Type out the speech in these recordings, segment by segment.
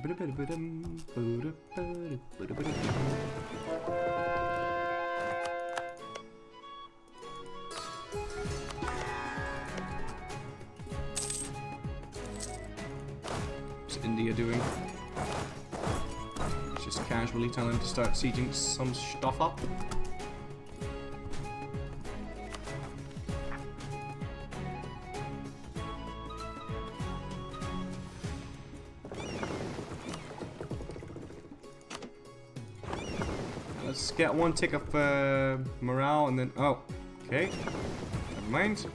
What's India doing? Just casually telling him to start sieging some stuff up. Let's get one tick of morale and then... Oh, okay. Never mind.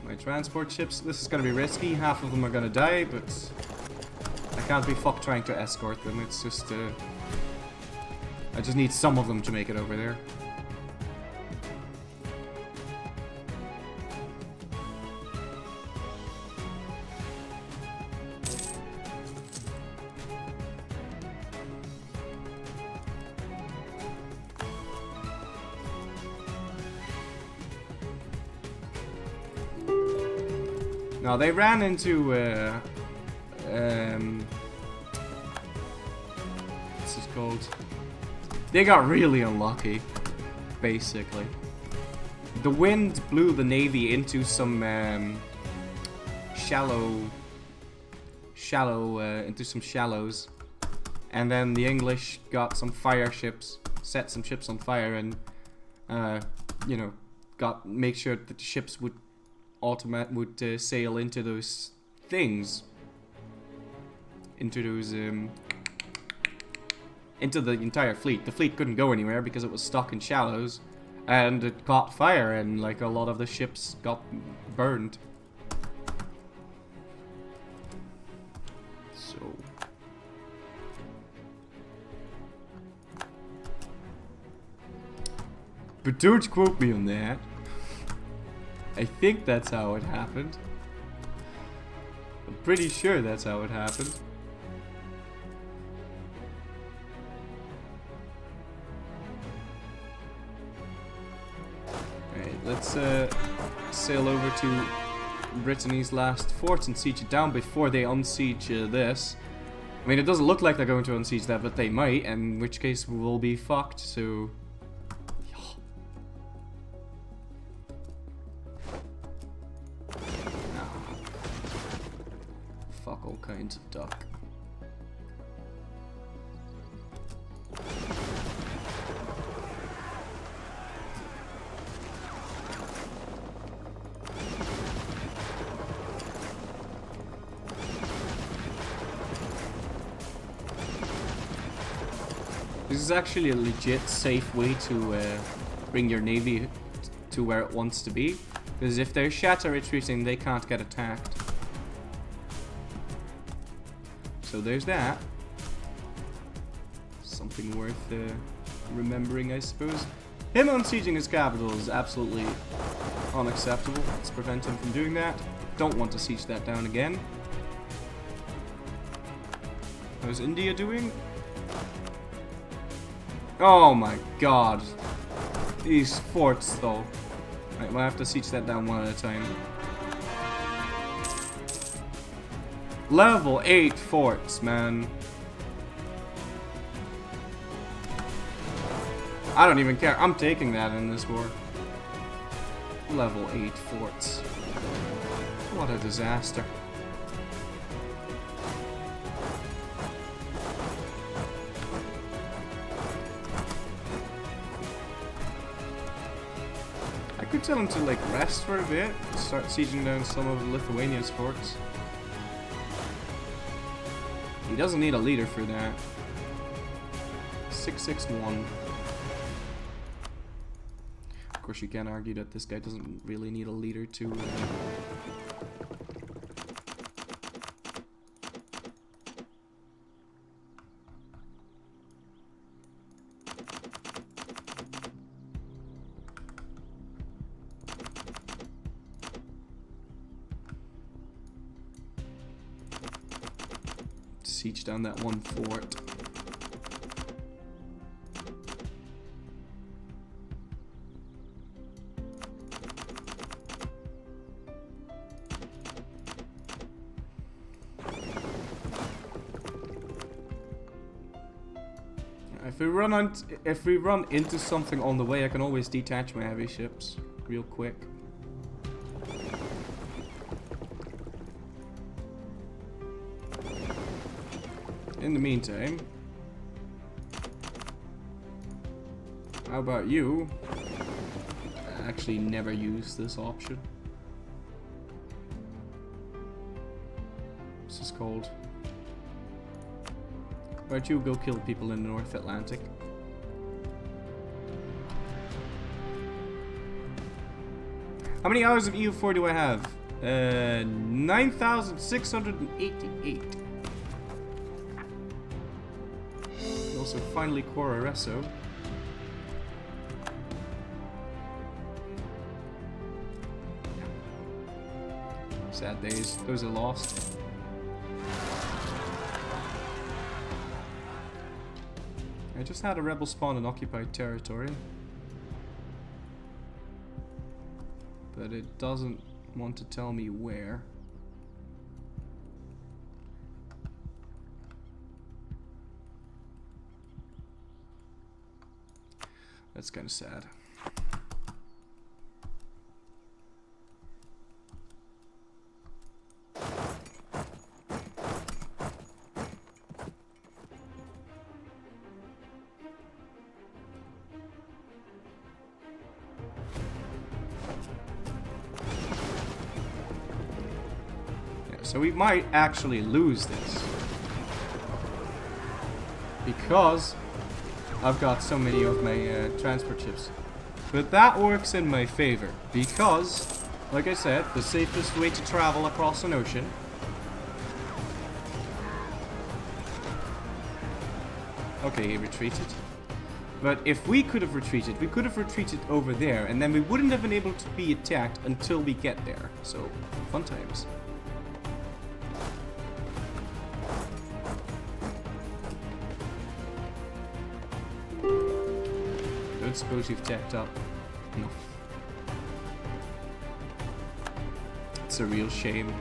My transport ships. This is going to be risky. Half of them are going to die, but... I can't be fucked trying to escort them. It's just... I just need some of them to make it over there. Now they ran into what's this called? They got really unlucky, basically. The wind blew the navy into some into some shallows, and then the English got some fire ships, set some ships on fire, and you know, make sure that the ships would sail into those things, into the entire fleet. The fleet couldn't go anywhere because it was stuck in shallows, and it caught fire, and like a lot of the ships got burned. So but don't quote me on that. I think that's how it happened. I'm pretty sure that's how it happened. Alright, let's sail over to Brittany's last fort and siege it down before they unsiege this. I mean, it doesn't look like they're going to unsiege that, but they might, in which case we'll be fucked, so... All kinds of duck. This is actually a legit safe way to bring your navy to where it wants to be, because if they're shatter retreating, they can't get attacked. So there's that. Something worth remembering, I suppose. Him unsieging his capital is absolutely unacceptable. Let's prevent him from doing that. Don't want to siege that down again. How's India doing? Oh my god. These forts, though. Right, we'll have to siege that down one at a time. Level 8 forts, man. I don't even care. I'm taking that in this war. Level 8 forts. What a disaster. I could tell him to like rest for a bit, start sieging down some of Lithuania's forts. He doesn't need a leader for that. 661. Of course, you can't argue that this guy doesn't really need a leader to... siege down that one fort. If we run into something on the way, I can always detach my heavy ships real quick. In the meantime, how about you? I actually never use this option. This is called. How about you go kill people in the North Atlantic? How many hours of EU4 do I have? 9,688. Also finally Coraresso. Sad days. Those are lost. I just had a rebel spawn in occupied territory. But it doesn't want to tell me where. That's kind of sad. So we might actually lose this. Because I've got so many of my transport ships. But that works in my favor. Because, like I said, the safest way to travel across an ocean okay, he retreated. But if we could have retreated over there, and then we wouldn't have been able to be attacked until we get there. So, fun times. Don't suppose you've tacked up. No. It's a real shame.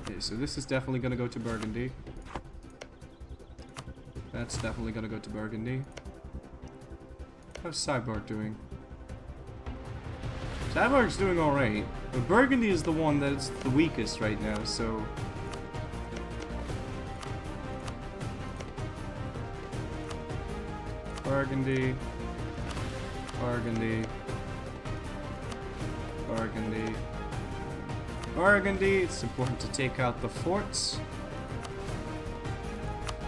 Okay, so this is definitely gonna go to Burgundy. That's definitely gonna go to Burgundy. How's Cyborg doing? Cyborg's doing alright, but Burgundy is the one that's the weakest right now, so... Burgundy, Burgundy, Burgundy, Burgundy. It's important to take out the forts.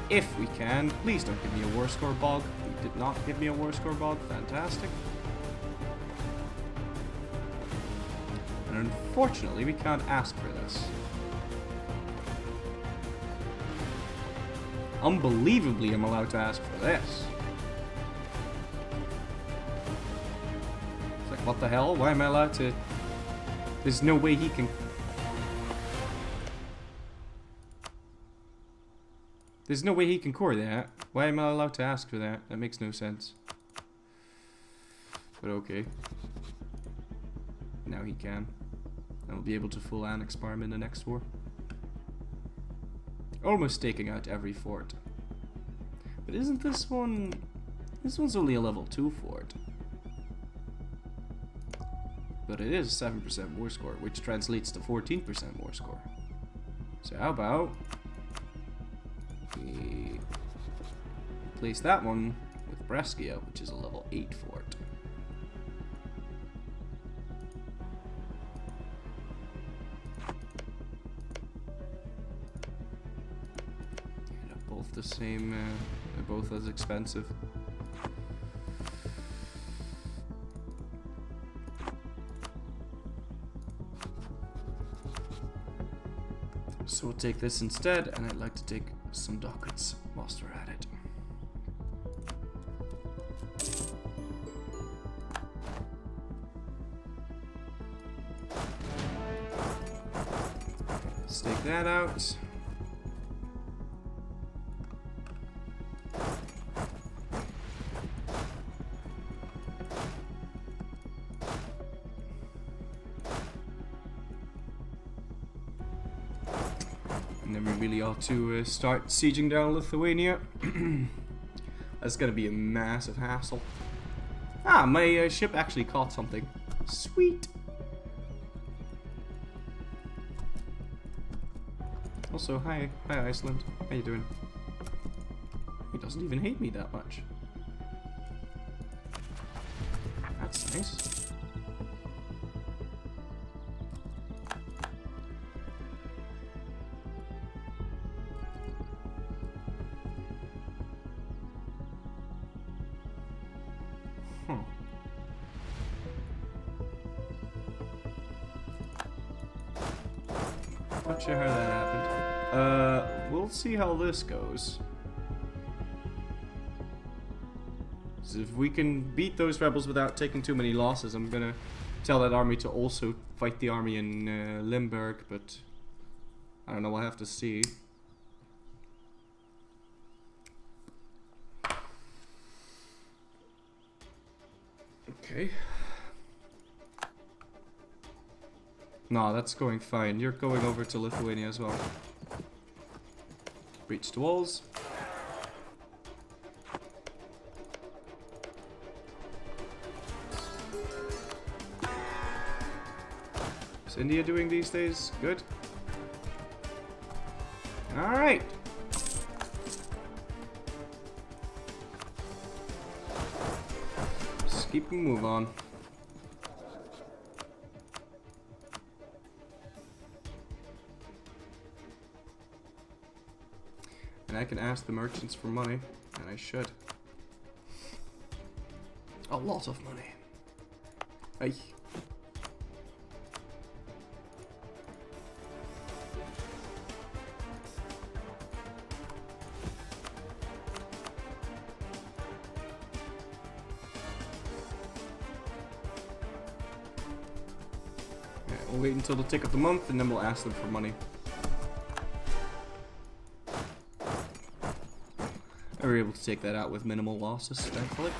If we can. Please don't give me a war score bog. You did not give me a war score bog. Fantastic. And unfortunately, we can't ask for this. Unbelievably, I'm allowed to ask for this. What the hell? Why am I allowed to... There's no way he can... There's no way he can core that. Why am I allowed to ask for that? That makes no sense. But okay. Now he can. And we'll be able to full annex farm in the next war. Almost taking out every fort. But isn't this one... This one's only a level 2 fort. But it is 7% war score, which translates to 14% war score. So how about we replace that one with Brescia, which is a level 8 fort. They're both the same, they're both as expensive. So we'll take this instead, and I'd like to take some ducats whilst we're at it. Let's take that out. And then we really ought to start sieging down Lithuania. That's gonna be a massive hassle. Ah, my ship actually caught something. Sweet! Also, hi Iceland. How you doing? He doesn't even hate me that much. That's nice. Not sure how that happened. We'll see how this goes. So if we can beat those rebels without taking too many losses, I'm gonna tell that army to also fight the army in Limburg, but I don't know, we'll have to see. Okay. No, that's going fine. You're going over to Lithuania as well. Breach the walls. Is India doing these days? Good. Alright. Just keep and move on. And I can ask the merchants for money, and I should. A lot of money. Ay. Yeah, we'll wait until the tick of the month, and then we'll ask them for money. We were able to take that out with minimal losses, thankfully.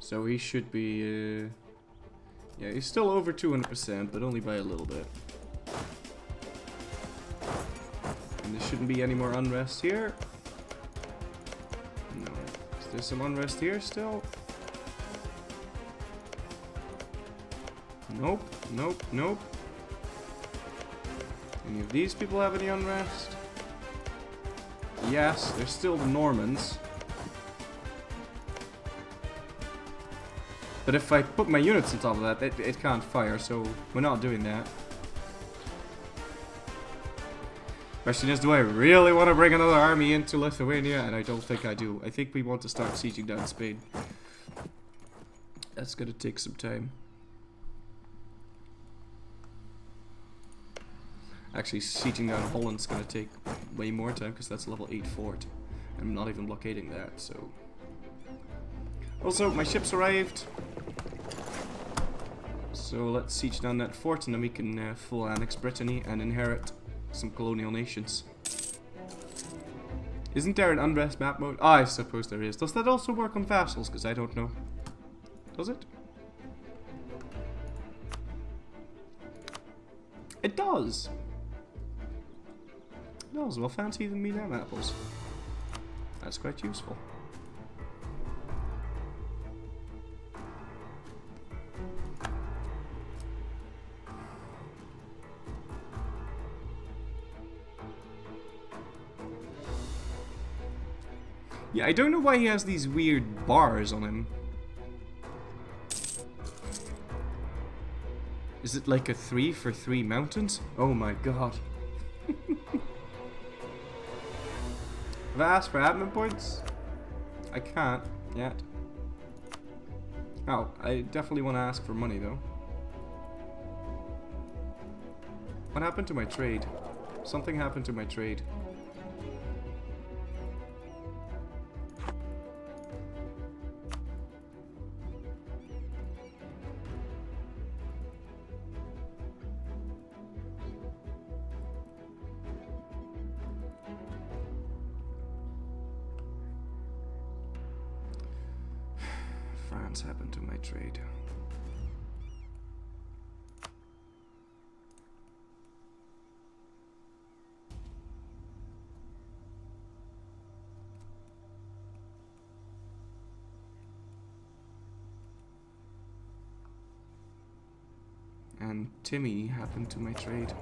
So he should be, yeah, he's still over 200%, but only by a little bit. And there shouldn't be any more unrest here. No. Is there some unrest here still? Nope, nope, nope. Any of these people have any unrest? Yes, they're still the Normans. But if I put my units on top of that, it can't fire, so we're not doing that. Question is, do I really want to bring another army into Lithuania? And I don't think I do. I think we want to start sieging down Spain. That's gonna take some time. Actually, sieging down Holland's gonna take way more time because that's a level 8 fort. I'm not even blockading that, so. Also, my ships arrived. So let's siege down that fort and then we can full annex Brittany and inherit some colonial nations. Isn't there an unrest map mode? Ah, I suppose there is. Does that also work on vassals? Because I don't know. Does it? It does! No, well, fancy than me them apples. That's quite useful. Yeah, I don't know why he has these weird bars on him. Is it like a 3 for 3 mountains? Oh my god. Have I asked for admin points? I can't yet. Oh, I definitely want to ask for money though. What happened to my trade? Something happened to my trade. Happened to my trade. And Timmy happened to my trade.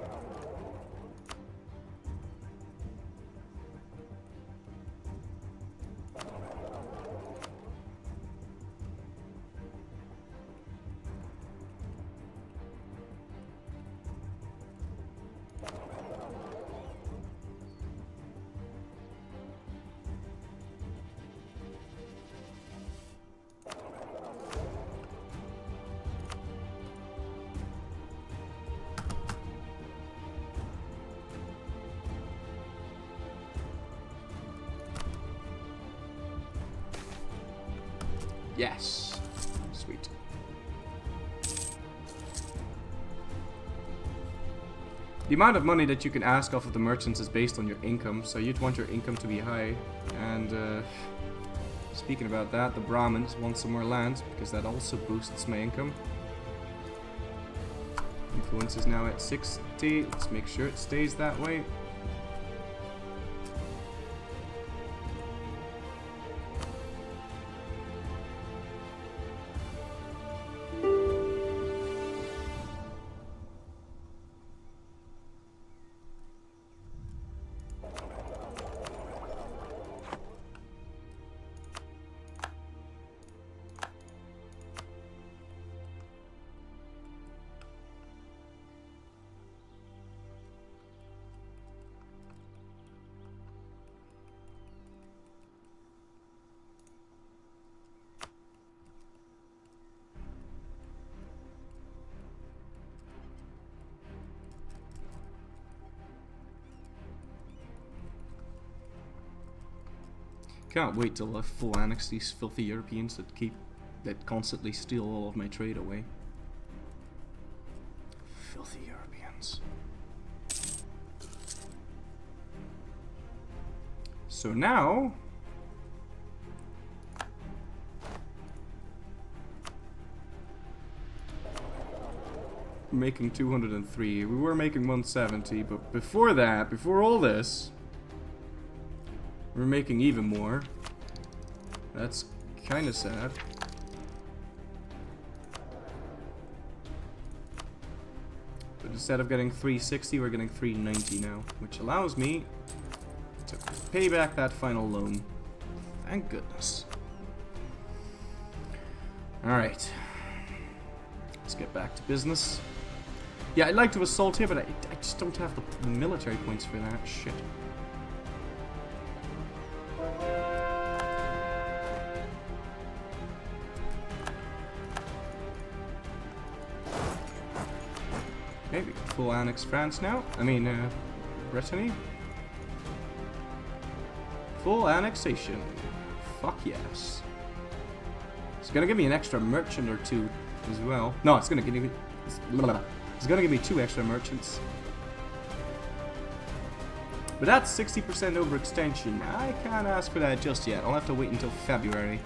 Yes. Sweet. The amount of money that you can ask off of the merchants is based on your income, so you'd want your income to be high. And speaking about that, the Brahmins want some more land, because that also boosts my income. Influence is now at 60. Let's make sure it stays that way. Can't wait till I full annex these filthy Europeans that constantly steal all of my trade away. Filthy Europeans. So now we're making 203. We were making 170, but before that, before all this, we're making even more. That's kind of sad. But instead of getting 360, we're getting 390 now, which allows me to pay back that final loan. Thank goodness. Alright. Let's get back to business. Yeah, I'd like to assault here, but I just don't have the military points for that. Shit. Okay, we can full annex France now. I mean, Brittany. Full annexation. Fuck yes. It's gonna give me an extra merchant or two as well. No, it's gonna give me... It's gonna give me 2 extra merchants. But that's 60% overextension. I can't ask for that just yet. I'll have to wait until February.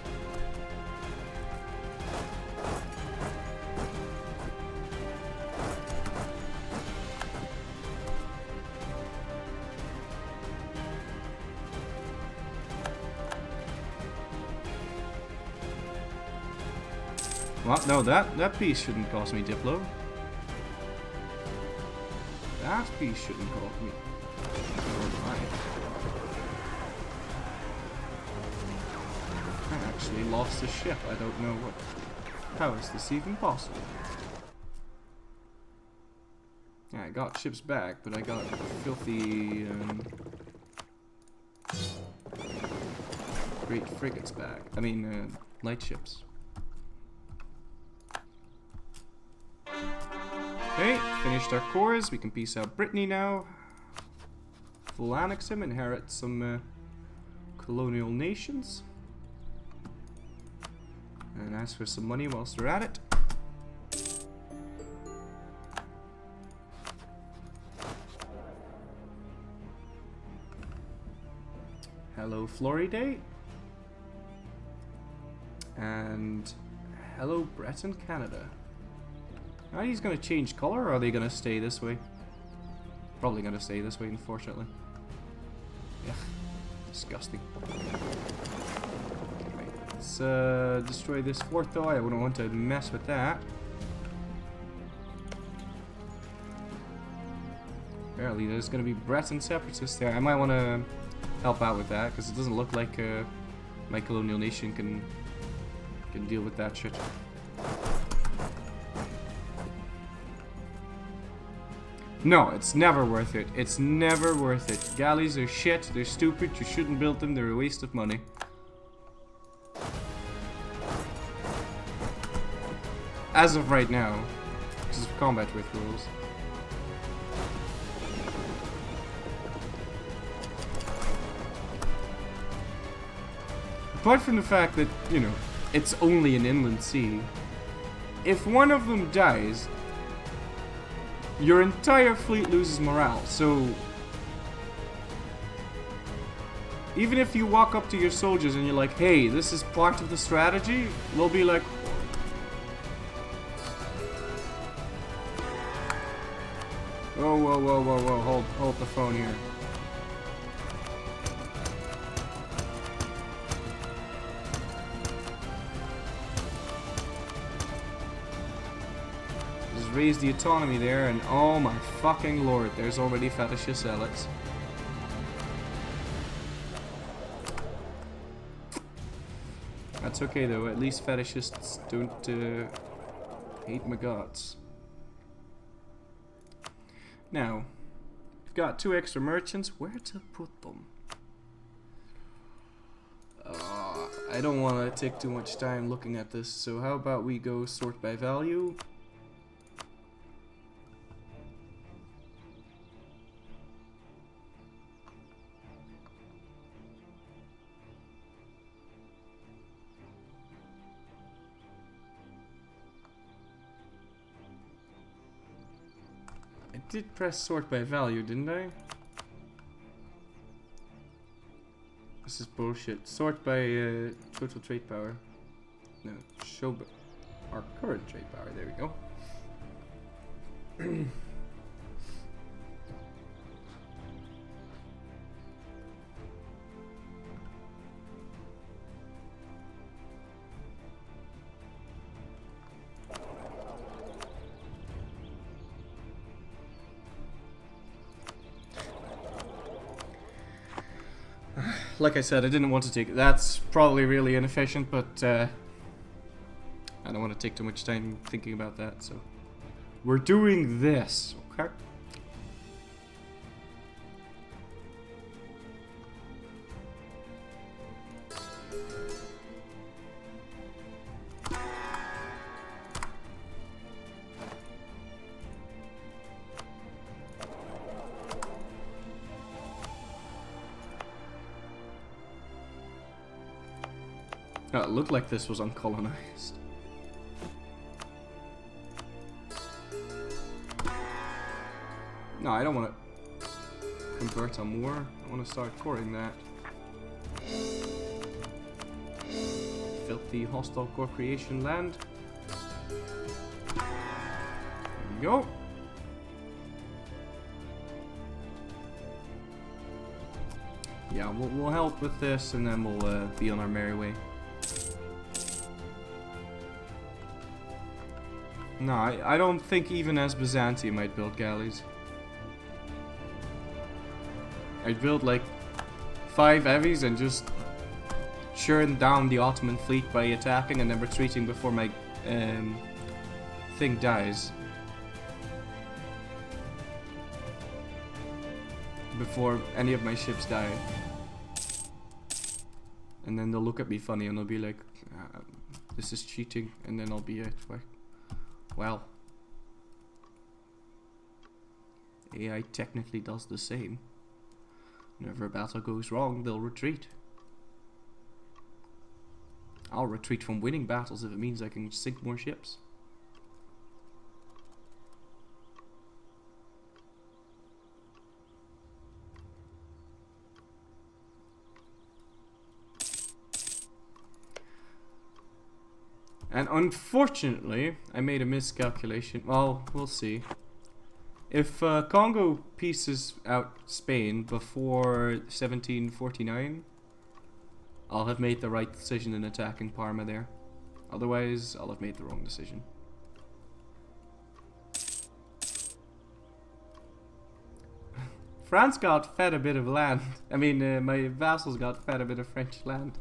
Well, no, that piece shouldn't cost me Diplo. That piece shouldn't cost me. I actually lost a ship. I don't know what. How is this even possible? Yeah, I got ships back, but I got filthy great frigates back. I mean, light ships. Okay, finished our cores. We can peace out Brittany now. Full annex him, inherit some colonial nations. And ask for some money whilst we're at it. Hello, Florryday. And hello, Breton, Canada. Are these going to change color, or are they going to stay this way? Probably going to stay this way, unfortunately. Yeah, disgusting. Right, let's destroy this fort, though. I wouldn't want to mess with that. Apparently there's going to be Breton separatists there. I might want to help out with that, because it doesn't look like my colonial nation can deal with that shit. No, it's never worth it. It's never worth it. Galleys are shit, they're stupid, you shouldn't build them, they're a waste of money. As of right now, because of combat with rules. Apart from the fact that, you know, it's only an inland sea, if one of them dies, your entire fleet loses morale. So even if you walk up to your soldiers and you're like, hey, this is part of the strategy, they'll be like, whoa, whoa, whoa, whoa, whoa, hold the phone here. Just raise the autonomy there, and oh my fucking lord, there's already fetishist zealots. That's okay though, at least fetishists don't hate my gods. Now, we've got 2 extra merchants. Where to put them? I don't want to take too much time looking at this, so how about we go sort by value? I did press sort by value, didn't I? This is bullshit. Sort by total trade power. No, show our current trade power. There we go. Like I said, I didn't want to take it. That's probably really inefficient, but I don't want to take too much time thinking about that, so we're doing this, okay? Oh, it looked like this was uncolonized. No, I don't want to convert on war. I want to start coring that. Filthy hostile core creation land. There we go. Yeah, we'll help with this, and then we'll be on our merry way. No, I don't think even as Byzantium I'd build galleys. I'd build like 5 heavies and just churn down the Ottoman fleet by attacking and then retreating before my thing dies. Before any of my ships die. And then they'll look at me funny and they'll be like, this is cheating, and then I'll be like, well, AI technically does the same. Whenever a battle goes wrong, they'll retreat. I'll retreat from winning battles if it means I can sink more ships. And unfortunately, I made a miscalculation. Well, we'll see. If Congo pieces out Spain before 1749, I'll have made the right decision in attacking Parma there. Otherwise, I'll have made the wrong decision. France got fed a bit of land. I mean, my vassals got fed a bit of French land.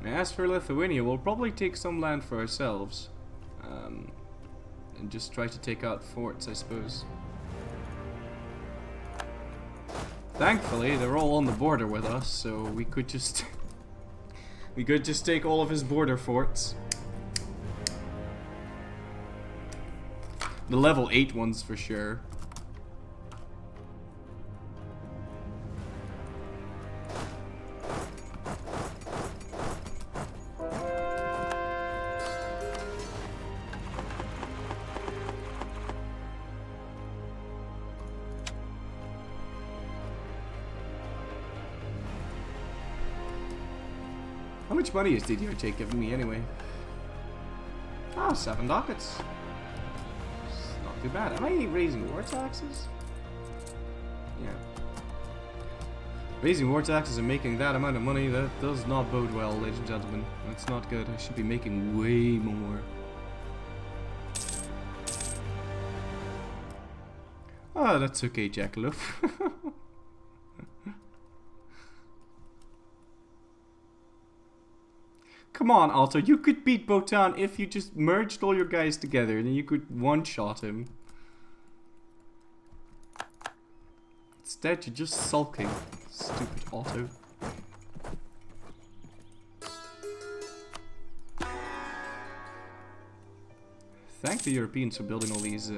As for Lithuania, we'll probably take some land for ourselves. And just try to take out forts, I suppose. Thankfully, they're all on the border with us, so we could just... we could just take all of his border forts. The level 8 ones for sure. How much money is DDRJ giving me anyway? Ah, 7 ducats. It's not too bad. Am I raising war taxes? Yeah. Raising war taxes and making that amount of money, that does not bode well, ladies and gentlemen. That's not good. I should be making way more. Oh, that's okay, Jackalope. Come on, Alto, you could beat Botan if you just merged all your guys together and then you could one-shot him. Instead, you're just sulking. Stupid Otto. Thank the Europeans for building all these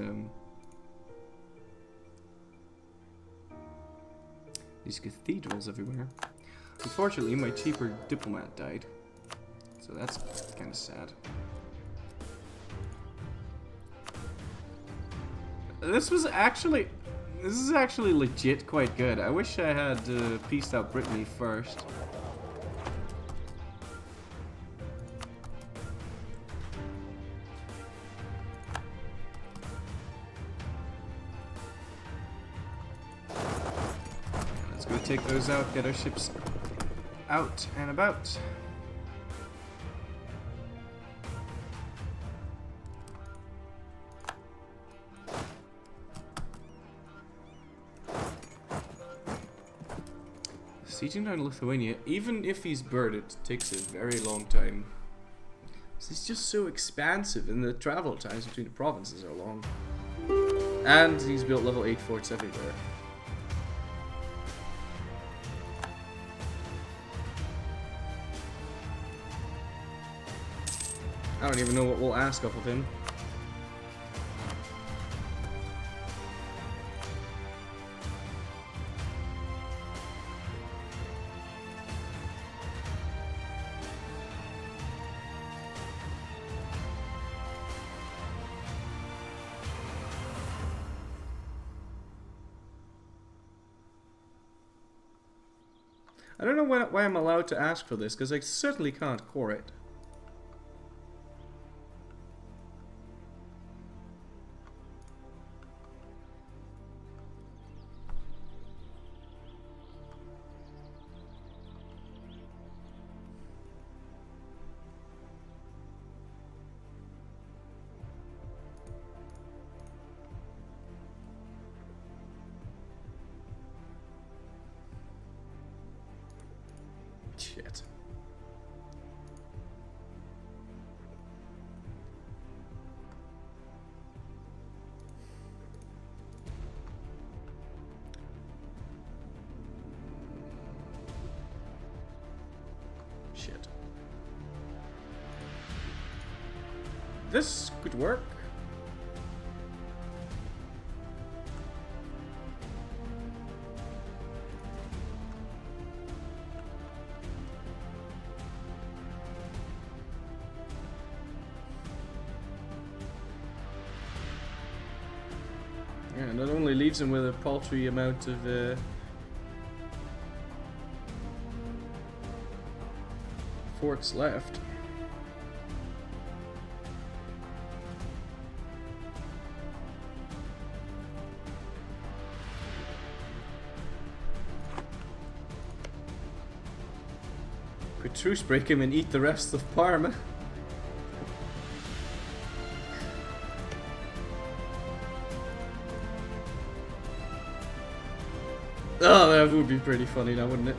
cathedrals everywhere. Unfortunately, my cheaper diplomat died. So that's kind of sad. This is actually legit quite good. I wish I had pieced out Brittany first. Let's go take those out, get our ships out and about. Sieging down Lithuania, even if he's bird, it takes a very long time. It's just so expansive, and the travel times between the provinces are long. And he's built level 8 forts everywhere. I don't even know what we'll ask off of him. I don't know why I'm allowed to ask for this, because I certainly can't core it. Shit. Shit. This could work. And that only leaves him with a paltry amount of forks left. Could truce break him and eat the rest of Parma. Oh, that would be pretty funny now, wouldn't it?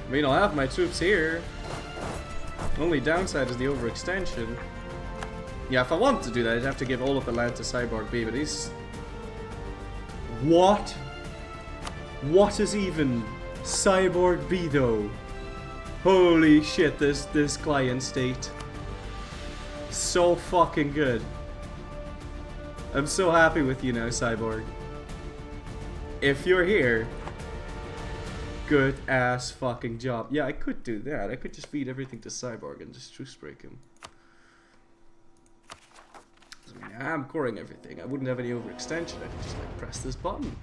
I mean, I'll have my troops here. Only downside is the overextension. Yeah, if I wanted to do that, I'd have to give all of Atlanta to Cyborg B, but he's... What? What is even Cyborg B, though? Holy shit, this client state. So fucking good. I'm so happy with you now, Cyborg. If you're here, good ass fucking job. Yeah, I could do that. I could just feed everything to Cyborg and just truce break him. I mean, I'm coring everything. I wouldn't have any overextension. I could just like press this button.